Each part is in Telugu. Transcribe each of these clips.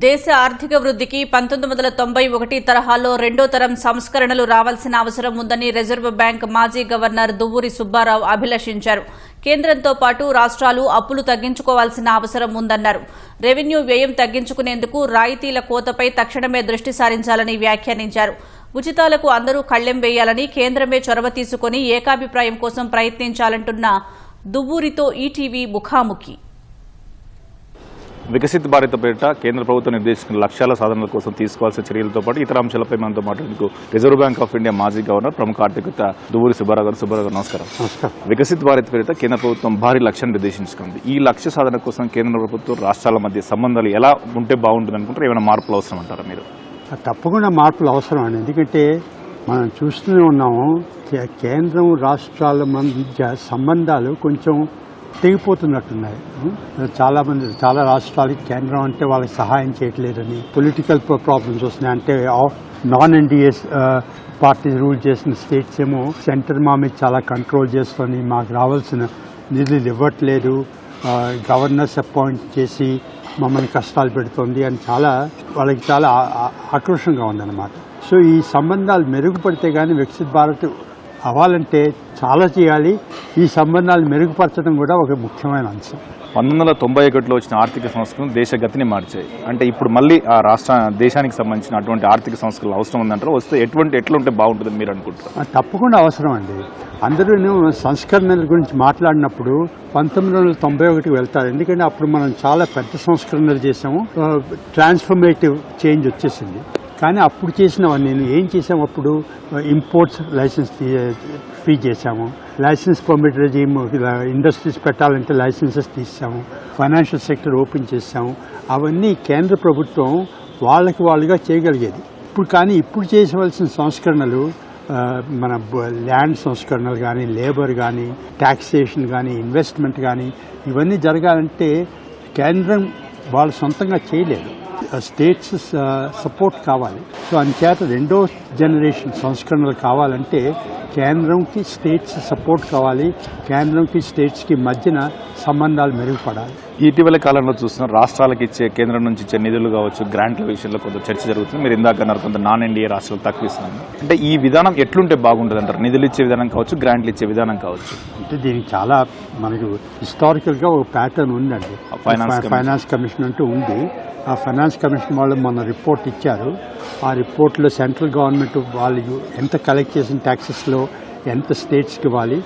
దేశ ఆర్థిక వృద్ధికి 1991 తరహాలో రెండో తరం సంస్కరణలు రావాల్సిన అవసరం ఉందని రిజర్వ్ బ్యాంక్ మాజీ గవర్నర్ దువ్వూరి సుబ్బారావు అభిలషించారు. కేంద్రంతో పాటు రాష్ట్రాలు అప్పులు తగ్గించుకోవాల్సిన అవసరం ఉందన్నారు. రెవెన్యూ వ్యయం తగ్గించుకునేందుకు రాయితీల కోతపై తక్షణమే దృష్టి సారించాలని వ్యాఖ్యానించారు. ఉచితాలకు అందరూ కళ్లెం వేయాలని, కేంద్రమే చొరవ తీసుకుని ఏకాభిప్రాయం కోసం ప్రయత్నించాలంటున్న దువ్వూరితో ఈటీవీ ముఖాముఖి. వికసిత్ భారత్ పేరిట కేంద్ర ప్రభుత్వం నిర్దేశించిన లక్ష్యాల సాధనల కోసం తీసుకోవాల్సిన చర్యలతో పాటు ఇతర అంశాలపై మనతో మాట్లాడేందుకు రిజర్వ్ బ్యాంక్ ఆఫ్ ఇండియా మాజీ గవర్నర్, ప్రముఖ ఆర్థికవేత్త దువ్వూరి సుబ్బారావు గారు. నమస్కారం. వికసిత్ భారత్ పేరిట కేంద్ర ప్రభుత్వం భారీ లక్ష్యాన్ని నిర్దేశించుకుంది. ఈ లక్ష్య సాధన కోసం కేంద్ర ప్రభుత్వం రాష్ట్రాల మధ్య సంబంధాలు ఎలా ఉంటే బాగుంటుంది అనుకుంటారు? ఏమైనా మార్పులు అవసరం అంటారా మీరు? తప్పకుండా మార్పులు అవసరం అండి. ఎందుకంటే మనం చూస్తూనే ఉన్నాము, కేంద్రం రాష్ట్రాల మధ్య సంబంధాలు కొంచెం తెగిపోతున్నట్టున్నాయి. చాలా రాష్ట్రాలకి కేంద్రం అంటే వాళ్ళకి సహాయం చేయట్లేదని, పొలిటికల్ ప్రాబ్లమ్స్ వస్తున్నాయి. అంటే నాన్ ఎన్డీఏ పార్టీ రూల్ చేసిన స్టేట్స్ ఏమో సెంటర్ మా మీద చాలా కంట్రోల్ చేస్తుంది, మాకు రావాల్సిన నిధులు ఇవ్వట్లేదు, గవర్నర్స్ అపాయింట్ చేసి మమ్మల్ని కష్టాలు పెడుతుంది అని వాళ్ళకి చాలా ఆక్రోషంగా ఉందన్నమాట. సో ఈ సంబంధాలు మెరుగుపడితే కానీ వికసిత్ భారత్ అవ్వాలంటే చాలా చేయాలి. ఈ సంబంధాలు మెరుగుపరచడం కూడా ఒక ముఖ్యమైన అంశం. 1991లో వచ్చిన ఆర్థిక సంస్కరణలు దేశ గతిని మార్చాయి. అంటే ఇప్పుడు మళ్ళీ ఆ దేశానికి సంబంధించిన అటువంటి ఆర్థిక సంస్కరణలు అవసరం ఉందంటారు. వస్తే ఎట్లుంటే బాగుంటుందని మీరు అనుకుంటారు? తప్పకుండా అవసరం అండి. అందరూ సంస్కరణల గురించి మాట్లాడినప్పుడు 1991 వెళ్తారు. ఎందుకంటే అప్పుడు మనం చాలా పెద్ద సంస్కరణలు చేసాము, ట్రాన్స్ఫర్మేటివ్ చేంజ్ వచ్చేసింది. కానీ అప్పుడు చేసినవన్నీ ఏం చేసాము? అప్పుడు ఇంపోర్ట్స్ లైసెన్స్ ఫ్రీ చేశాము, లైసెన్స్ పర్మిట్ రెజీమ్, ఇండస్ట్రీస్ పెట్టాలంటే లైసెన్సెస్ తీసాము, ఫైనాన్షియల్ సెక్టర్ ఓపెన్ చేసాము. అవన్నీ కేంద్ర ప్రభుత్వం వాళ్ళుగా చేయగలిగేది. ఇప్పుడు చేయవలసిన సంస్కరణలు, మన ల్యాండ్ సంస్కరణలు కానీ, లేబర్ కానీ, ట్యాక్సేషన్ కానీ, ఇన్వెస్ట్మెంట్ కానీ, ఇవన్నీ జరగాలంటే కేంద్రం వాళ్ళు సొంతంగా చేయలేదు, స్టేట్స్ సపోర్ట్ కావాలి. సో అంచేత రెండో జనరేషన్ సంస్కరణలు కావాలంటే కేంద్రంకి స్టేట్స్ సపోర్ట్ కావాలి, కేంద్రంకి స్టేట్స్కి మధ్యన సంబంధాలు మెరుగుపడాలి. ఇటీవల కాలంలో చూస్తున్న రాష్ట్రాలకు కేంద్రం నుంచి ఇచ్చే నిధులు కావచ్చు, గ్రాంట్ల విషయంలో కొంత చర్చ జరుగుతుంది. మీరు ఇందాక అన్నారు కొంత నాన్ ఎన్డీఏ రాష్ట్రాలు తక్కువ ఇస్తున్నాను. అంటే ఈ విధానం ఎట్లుంటే బాగుంటుంది అంటారు? నిధులు ఇచ్చే విధానం కావచ్చు, గ్రాంట్లు ఇచ్చే విధానం కావచ్చు. అంటే దీనికి చాలా మనకు హిస్టారికల్గా ఒక ప్యాటర్న్ ఉందండి. ఫైనాన్స్ కమిషన్ అంటూ ఉంది. ఆ ఫైనాన్స్ కమిషన్ వాళ్ళు మన రిపోర్ట్ ఇచ్చారు. ఆ రిపోర్ట్లో సెంట్రల్ గవర్నమెంట్ వాళ్ళు ఎంత కలెక్ట్ చేసిన ట్యాక్సెస్లో ఎంత స్టేట్స్కి ఇవ్వాలి,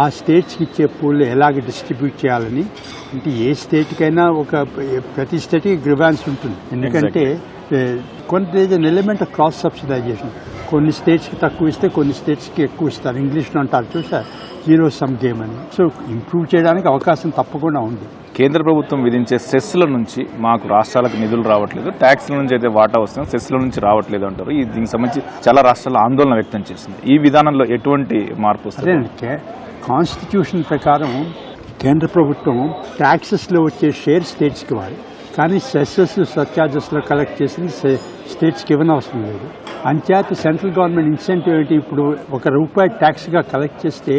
ఆ స్టేట్స్కి ఇచ్చే పూలు ఎలాగ డిస్ట్రిబ్యూట్ చేయాలని. అంటే ఏ స్టేట్కైనా ప్రతి స్టేట్కి గ్రివాన్స్ ఉంటుంది. ఎందుకంటే కొంత ఎలిమెంట్ ఆఫ్ క్రాస్ సబ్సిడైజేషన్. కొన్ని స్టేట్స్కి తక్కువ ఇస్తే కొన్ని స్టేట్స్కి ఎక్కువ ఇస్తారు. ఇంగ్లీష్లో అంటారు చూసా, జీరో సమ్ గేమ్ అని. సో ఇంప్రూవ్ చేయడానికి అవకాశం తప్పకుండా ఉంది. కేంద్ర ప్రభుత్వం విధించే సెస్ల నుంచి మాకు రాష్ట్రాలకు నిధులు రావట్లేదు, ట్యాక్స్ల నుంచి అయితే వాటా వస్తుంది, సెస్ల నుంచి రావట్లేదు అంటారు. దీనికి సంబంధించి చాలా రాష్ట్రాలు ఆందోళన వ్యక్తం చేస్తుంది. ఈ విధానంలో ఎటువంటి మార్పు వస్తుంది? కాన్స్టిట్యూషన్ ప్రకారం కేంద్ర ప్రభుత్వం ట్యాక్సెస్లో వచ్చే షేర్ స్టేట్స్కి ఇవ్వాలి, కానీ సెస్సెస్ సర్చార్జెస్లో కలెక్ట్ చేసింది స్టేట్స్కి ఇవ్వనవసరం లేదు. అంచేత సెంట్రల్ గవర్నమెంట్ ఇన్సెంటివ్ ఏంటి? ఇప్పుడు ₹1 ట్యాక్స్గా కలెక్ట్ చేస్తే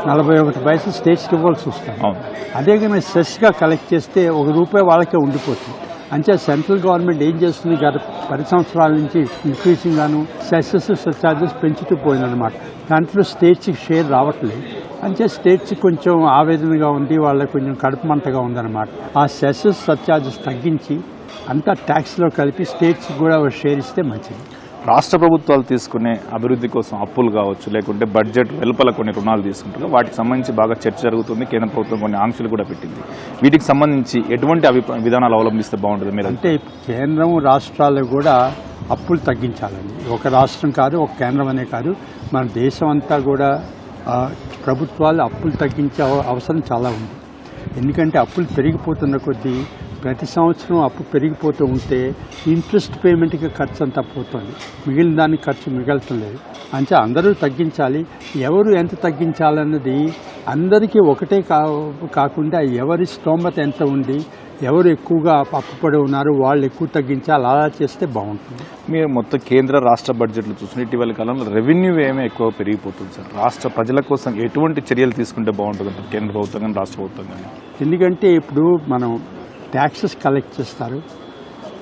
41 పైసలు స్టేట్స్కి ఇవ్వాల్సి వస్తుంది. అదే కానీ సెస్గా కలెక్ట్ చేస్తే ₹1 వాళ్ళకే ఉండిపోతుంది. అంచేత సెంట్రల్ గవర్నమెంట్ ఏం చేస్తుంది? గత 10 సంవత్సరాల నుంచి ఇంక్రీజింగ్ గాను సెస్సెస్ సర్చార్జెస్ పెంచుతూ పోయిందన్నమాట. దాంట్లో స్టేట్స్కి షేర్ రావట్లేదు. అంటే స్టేట్స్ కొంచెం ఆవేదనగా ఉంది, వాళ్ళకి కొంచెం కడుపుమంటగా ఉందన్నమాట. ఆ సెస్సెస్ సర్చార్జెస్ తగ్గించి అంతా ట్యాక్స్లో కలిపి స్టేట్స్కి కూడా షేర్ ఇస్తే మంచిది. రాష్ట్ర ప్రభుత్వాలు తీసుకునే అభివృద్ధి కోసం అప్పులు కావచ్చు, లేకుంటే బడ్జెట్ వెలుపల కొన్ని రుణాలు తీసుకుంటారు. వాటికి సంబంధించి బాగా చర్చ జరుగుతుంది. కేంద్ర ప్రభుత్వం కొన్ని ఆంక్షలు కూడా పెట్టింది. వీటికి సంబంధించి ఎటువంటి విధానాలు అవలంబిస్తే బాగుంటుంది మీరు? అంటే కేంద్రం రాష్ట్రాలు కూడా అప్పులు తగ్గించాలండి. ఒక రాష్ట్రం కాదు, ఒక కేంద్రం అనే కాదు, మన దేశం అంతా కూడా ప్రభుత్వాలు అప్పులు తగ్గించే అవసరం చాలా ఉంది. ఎందుకంటే అప్పులు పెరిగిపోతున్న కొద్దీ ప్రతి సంవత్సరం అప్పు పెరిగిపోతూ ఉంటే ఇంట్రెస్ట్ పేమెంట్కి ఖర్చు అంతా పోతుంది, మిగిలిన దానికి ఖర్చు మిగలటం లేదు. అంటే అందరూ తగ్గించాలి. ఎవరు ఎంత తగ్గించాలన్నది అందరికీ ఒకటే కాకుండా ఎవరి స్తోమత ఎంత ఉంది, ఎవరు ఎక్కువగా అప్పుపడి ఉన్నారో వాళ్ళు ఎక్కువ తగ్గించాలి. అలా చేస్తే బాగుంటుంది. మీరు మొత్తం కేంద్ర రాష్ట్ర బడ్జెట్లు చూసిన ఇటీవల కాలంలో రెవెన్యూ వ్యయమే ఎక్కువ పెరిగిపోతుంది సార్. రాష్ట్ర ప్రజల కోసం ఎటువంటి చర్యలు తీసుకుంటే బాగుంటుంది అంటారు కేంద్ర ప్రభుత్వం కానీ రాష్ట్ర ప్రభుత్వం కానీ? ఎందుకంటే ఇప్పుడు మనం ట్యాక్సెస్ కలెక్ట్ చేస్తారు,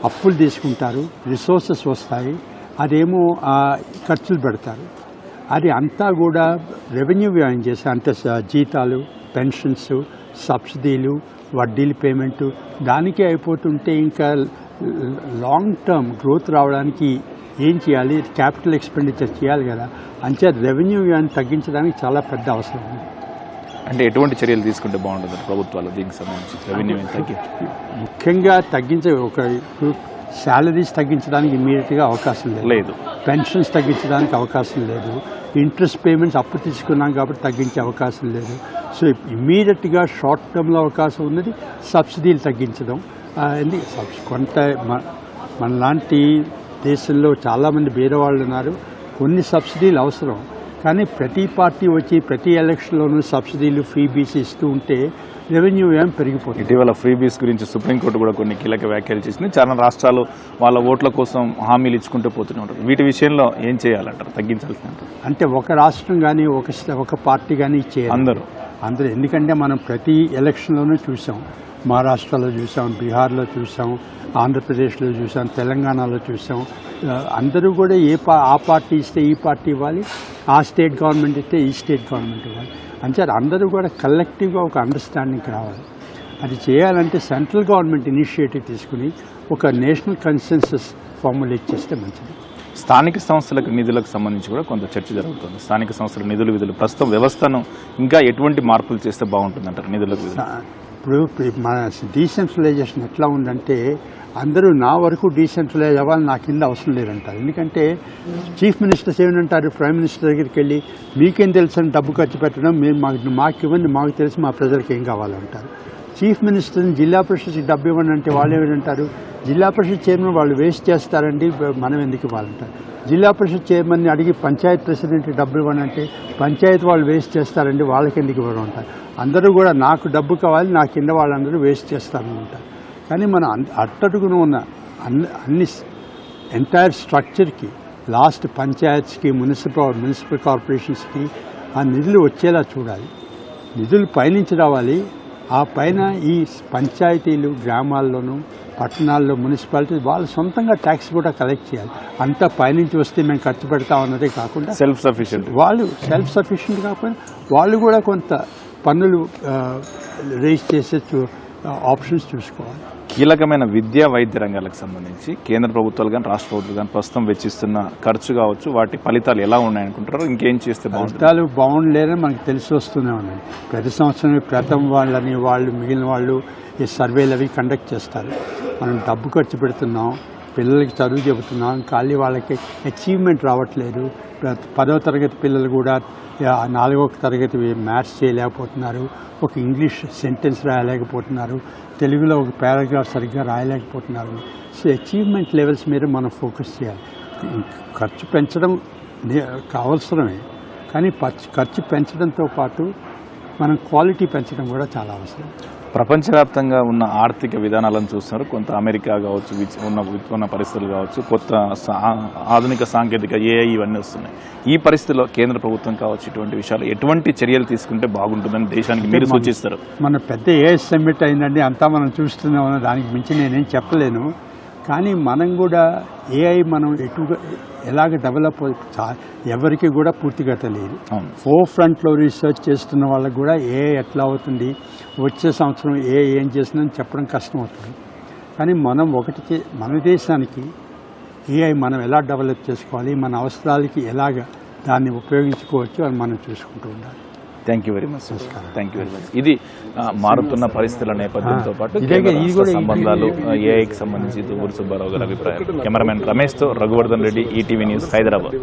అప్పులు తీసుకుంటారు, రిసోర్సెస్ వస్తాయి, అదేమో ఖర్చులు పెడతారు. అది అంతా కూడా రెవెన్యూ వ్యయం చేసి అంటే జీతాలు, పెన్షన్స్, సబ్సిడీలు, వడ్డీలు పేమెంటు దానికే అయిపోతుంటే ఇంకా లాంగ్ టర్మ్ గ్రోత్ రావడానికి ఏం చేయాలి? క్యాపిటల్ ఎక్స్పెండిచర్ చేయాలి కదా. అంతే రెవెన్యూ వ్యయాన్ని తగ్గించడానికి చాలా పెద్ద అవసరం ఉంది. అంటే ఎటువంటి చర్యలు తీసుకుంటే బాగుంటుంది ప్రభుత్వాలు దీనికి సంబంధించి రెవెన్యూ ముఖ్యంగా తగ్గించే శాలరీస్ తగ్గించడానికి ఇమీడియట్గా అవకాశం లేదు, పెన్షన్స్ తగ్గించడానికి అవకాశం లేదు, ఇంట్రెస్ట్ పేమెంట్స్ అప్పు తీసుకున్నాం కాబట్టి తగ్గించే అవకాశం లేదు. సో ఇమీడియట్గా షార్ట్ టర్మ్లో అవకాశం ఉన్నది సబ్సిడీలు తగ్గించడం. కొంత మనలాంటి దేశంలో చాలామంది పేదవాళ్ళు ఉన్నారు, కొన్ని సబ్సిడీలు అవసరం, కానీ ప్రతి పార్టీ వచ్చి ప్రతి ఎలక్షన్లోనూ సబ్సిడీలు ఫ్రీబీస్ ఇస్తూ ఉంటే రెవెన్యూ వ్యయం పెరిగిపోతుంది. ఇటీవల ఫ్రీబీస్ గురించి సుప్రీంకోర్టు కూడా కొన్ని కీలక వ్యాఖ్యలు చేసింది. చాలా రాష్ట్రాలు వాళ్ళ ఓట్ల కోసం హామీలు ఇచ్చుకుంటూ పోతూనే ఉంటారు. వీటి విషయంలో ఏం చేయాలంటారు? తగ్గించాల్సిన అంటే ఒక రాష్ట్రం కానీ ఒక పార్టీ కానీ చేయాలి అందరూ. ఎందుకంటే మనం ప్రతి ఎలక్షన్లోనూ చూసాం, మహారాష్ట్రలో చూసాం, బీహార్లో చూసాం, ఆంధ్రప్రదేశ్లో చూసాం, తెలంగాణలో చూసాం. అందరూ కూడా ఆ పార్టీ ఇస్తే ఈ పార్టీ ఇవ్వాలి, ఆ స్టేట్ గవర్నమెంట్ ఇస్తే ఈ స్టేట్ గవర్నమెంట్ ఇవ్వాలి. అంటే అందరూ కూడా కలెక్టివ్గా ఒక అండర్స్టాండింగ్కి రావాలి. అది చేయాలంటే సెంట్రల్ గవర్నమెంట్ ఇనిషియేటివ్ తీసుకుని ఒక నేషనల్ కన్సెన్సస్ ఫార్ములేట్ చేస్తే మంచిది. స్థానిక సంస్థలకు నిధులకు సంబంధించి కూడా కొంత చర్చ జరుగుతుంది. స్థానిక సంస్థల నిధులు విధులు ప్రస్తుతం వ్యవస్థను ఇంకా ఎటువంటి మార్పులు చేస్తే బాగుంటుంది అంటారు? నిధులకు ఇప్పుడు మన డీసెంట్రలైజేషన్ ఎట్లా ఉందంటే అందరూ నా వరకు డీసెంట్రలైజ్ అవ్వాలి, నా కింద అవసరం లేదంటారు. ఎందుకంటే చీఫ్ మినిస్టర్స్ ఏమంటారు, ప్రైమ్ మినిస్టర్ దగ్గరికి వెళ్ళి మీకేం తెలుసు అని డబ్బు ఖర్చు పెట్టడం, మీరు మాకు ఇవ్వండి, మాకు తెలిసి మా ప్రజలకు ఏం కావాలంటారు. చీఫ్ మినిస్టర్ని జిల్లా పరిషత్కి డబ్బు ఇవ్వండి అంటే వాళ్ళు ఏమంటారు, జిల్లా పరిషత్ చైర్మన్ వాళ్ళు వేస్ట్ చేస్తారండి, మనం ఎందుకు ఇవ్వాలంటారు. జిల్లా పరిషత్ చైర్మన్ని అడిగి పంచాయత్ ప్రెసిడెంట్కి డబ్బు ఇవ్వండి అంటే పంచాయతీ వాళ్ళు వేస్ట్ చేస్తారండి, వాళ్ళకి ఎందుకు ఇవ్వడం అంటారు. అందరూ కూడా నాకు డబ్బు కావాలి, నా కింద వాళ్ళందరూ వేస్ట్ చేస్తారని అంటారు. కానీ మన అట్టడుగున ఉన్న అన్ని ఎంటైర్ స్ట్రక్చర్కి లాస్ట్ పంచాయత్స్కి మున్సిపల్ కార్పొరేషన్స్కి ఆ నిధులు వచ్చేలా చూడాలి. నిధులు పైనుంచి రావాలి. ఆ పైన ఈ పంచాయతీలు గ్రామాల్లోనూ పట్టణాల్లో మున్సిపాలిటీ వాళ్ళు సొంతంగా ట్యాక్స్ కూడా కలెక్ట్ చేయాలి. అంతా పైనుంచి వస్తే మేము ఖర్చు పెడతామన్నదే కాకుండా సెల్ఫ్ సఫిషియెంట్ కాకపోయినా వాళ్ళు కూడా కొంత పన్నులు రేజ్ చేసే ఆప్షన్స్ చూసుకోవాలి. కీలకమైన విద్యా వైద్య రంగాలకు సంబంధించి కేంద్ర ప్రభుత్వాలు కానీ రాష్ట్ర ప్రభుత్వాలు కానీ ప్రస్తుతం వెచ్చిస్తున్న ఖర్చు కావచ్చు, వాటి ఫలితాలు ఎలా ఉన్నాయనుకుంటారు? ఇంకేం చేస్తే ఫలితాలు బాగుండలేదని మనకు తెలిసి వస్తూనే ఉన్నాయి. ప్రతి సంవత్సరం ప్రథమ వాళ్ళని మిగిలిన వాళ్ళు ఈ సర్వేలు అవి కండక్ట్ చేస్తారు. మనం డబ్బు ఖర్చు పెడుతున్నాం, పిల్లలకి చదువు చెబుతున్నాం, ఖాళీ వాళ్ళకి అచీవ్మెంట్ రావట్లేదు. 10వ తరగతి పిల్లలు కూడా 4వ తరగతి మ్యాథ్స్ చేయలేకపోతున్నారు, ఒక ఇంగ్లీష్ సెంటెన్స్ రాయలేకపోతున్నారు, తెలుగులో ఒక పారాగ్రాఫ్ సరిగ్గా రాయలేకపోతున్నారు. సో అచీవ్మెంట్ లెవెల్స్ మీద మనం ఫోకస్ చేయాలి. ఖర్చు పెంచడం అవసరమే, కానీ ఖర్చు పెంచడంతో పాటు మనం క్వాలిటీ పెంచడం కూడా చాలా అవసరం. ప్రపంచవ్యాప్తంగా ఉన్న ఆర్థిక విధానాలను చూస్తున్నారు. కొంత అమెరికా కావచ్చు, ఉన్న పరిస్థితులు కావచ్చు, కొత్త ఆధునిక సాంకేతిక ఏఐ ఇవన్నీ వస్తున్నాయి. ఈ పరిస్థితిలో కేంద్ర ప్రభుత్వం కావచ్చు, ఇటువంటి విషయాలు ఎటువంటి చర్యలు తీసుకుంటే బాగుంటుందని దేశానికి మీరు సూచిస్తారు? మన పెద్ద ఏఐ సమ్మిట్ అయిందండి, అంతా మనం చూస్తున్నాం, దానికి మించి నేనేం చెప్పలేను. కానీ మనం కూడా ఏఐ మనం ఎలాగ డెవలప్ ఎవరికి కూడా పూర్తిగా తెలియదు. ఫోర్ ఫ్రంట్లో రీసెర్చ్ చేస్తున్న వాళ్ళకి కూడా ఏఐ ఎట్లా అవుతుంది, వచ్చే సంవత్సరం ఏం చేస్తుందని చెప్పడం కష్టం అవుతుంది. కానీ మనం మన దేశానికి ఏఐ మనం ఎలా డెవలప్ చేసుకోవాలి, మన అవసరాలకి ఎలాగ దాన్ని ఉపయోగించుకోవచ్చు అని మనం చూసుకుంటూ ఉండాలి. Thank you very much. ఇది మారుతున్న పరిస్థితుల నేపథ్యంతో పాటు సంబంధాలు ఏఐకి సంబంధించి దువ్వూరి సుబ్బారావు గారి అభిప్రాయం. కెమెరామెన్ రమేష్తో రఘువర్ధన్ రెడ్డి, ఈటీవీ న్యూస్, హైదరాబాద్.